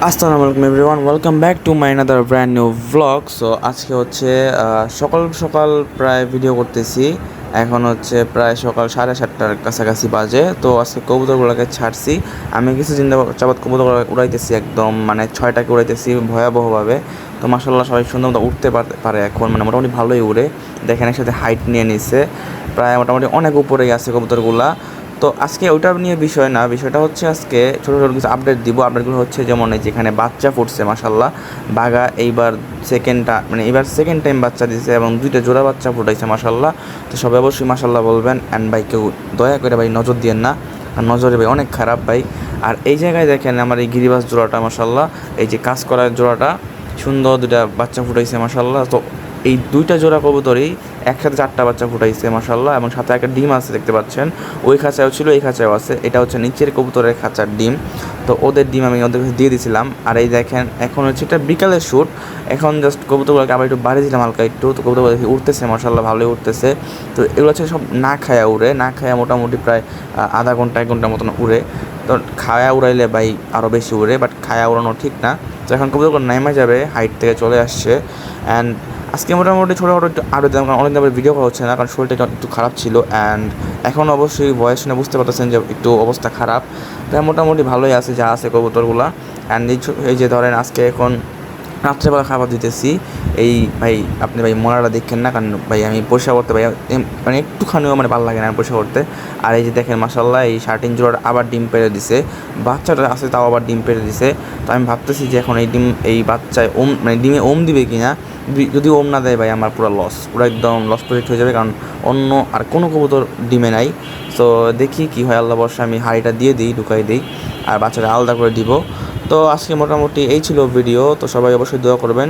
আসসালামু আলাইকুম everyone, welcome back to my another brand new vlog. So আজকে হচ্ছে সকাল সকাল প্রায় ভিডিও করতেছি। এখন হচ্ছে প্রায় সকাল 7:30টার কাছাকাছি বাজে। তো আজকে কবুতরগুলোকে ছাড়ছি। আমি কিছুদিন যাবত কবুতর উড়াইতেছি, একদম মানে 6টাকে উড়াইতেছি ভয়াবহভাবে। তো মাশাআল্লাহ সবাই সুন্দর মতো উঠতে পারে এখন, মানে মোটামুটি ভালোই উড়ে। দেখেন একসাথে হাইট নিয়ে নিচ্ছে, প্রায় মোটামুটি অনেক উপরেই আছে কবুতরগুলা। তো আজকে ওইটা নিয়ে বিষয় না, বিষয়টা হচ্ছে আজকে ছোটো ছোটো কিছু আপডেট দিব। আপডেটগুলো হচ্ছে যেমন এই যেখানে বাচ্চা ফুটছে মাশাল্লাহ, বাঘা এইবার সেকেন্ড টাইম বাচ্চা দিছে এবং 2টা জোড়া বাচ্চা ফুটাইছে মাশাল্লাহ। তো সবাই অবশ্যই মাশাল্লাহ বলবেন, অ্যান্ড ভাই কেউ দয়া করে ভাই নজর দিয়েন না, আর নজরে ভাই অনেক খারাপ ভাই। আর এই জায়গায় দেখেন আমার এই গিরিবাস জোড়াটা মাশাল্লাহ, এই যে কাজ করার জোড়াটা সুন্দর 2টা বাচ্চা ফুটাইছে মাশাল্লাহ। তো এই 2টা জোড়া কবুতরই একসাথে 4টা বাচ্চা ফুটাইছে মাশাল্লাহ, এবং সাথে একটা ডিম আছে দেখতে পাচ্ছেন। ওই খাঁচাও ছিল, এই খাঁচাও আছে। এটা হচ্ছে নিচের কবুতরের খাঁচার ডিম। তো ওদের ডিম আমি ওদের কাছে দিয়ে দিয়েছিলাম। আর এই দেখেন এখন হচ্ছে এটা বিকালের শ্যুট। এখন জাস্ট কবুতরগুলোকে আবার একটু বাড়িয়ে দিলাম হালকা একটু। তো কবুতরগুলো দেখি উঠতেছে মাশাল্লাহ, ভালোই উঠতেছে। তো এগুলো হচ্ছে সব না খায়া উড়ে, না খায়া মোটামুটি প্রায় আধা ঘন্টা 1 ঘন্টার মতন উড়ে। তো খায়া উড়াইলে ভাই আরও বেশি উড়ে, বাট খায়া উড়ানো ঠিক না। তো এখন কবুতরগুলো নেমে যাবে, হাইট থেকে চলে আসছে। অ্যান্ড আজকে মোটামুটি ছোটোখাটো একটু আরও দিলাম, কারণ অনেক দিন ভিডিও করা হচ্ছে না, কারণ শরীরটা একটু খারাপ ছিল। অ্যান্ড এখন অবশ্যই ভয়েস শুনে বুঝতে পারতেছেন যে একটু অবস্থা খারাপ। তাই মোটামুটি ভালোই আছে যা আছে কবুতরগুলা। অ্যান্ড এই যে ধরেন আজকে এখন রাত্রেবেলা খাবার দিতেছি। এই ভাই আপনি ভাই মরাটা দেখেন না, কারণ ভাই আমি পরিষ্কার করতে ভাই মানে একটুখানিও মানে ভালো লাগে না পরিষ্কার করতে। আর এই যে দেখেন মাশাল্লাহ এই 3.5 জোড়ার আবার ডিম পেড়ে দিছে, বাচ্চাটা আছে তাও আবার ডিম পেড়ে দিছে। তো আমি ভাবতেছি যে এখন এই বাচ্চায় মানে ডিমে দিবে কি না। যদি না দেয় ভাই আমার পুরো লস, পুরো একদম লস প্রজেক্ট হয়ে যাবে, কারণ অন্য আর কোনো কবুতর ডিমে নাই। সো দেখি কি হয়, আল্লাহ বর্ষা আমি হাঁড়িটা দিয়ে দিই, ঢুকাই দিই, আর বাচ্চাটা আলাদা করে দিব। তো আজকে মোটামুটি এই ছিল ভিডিও। তো সবাই অবশ্যই দোয়া করবেন।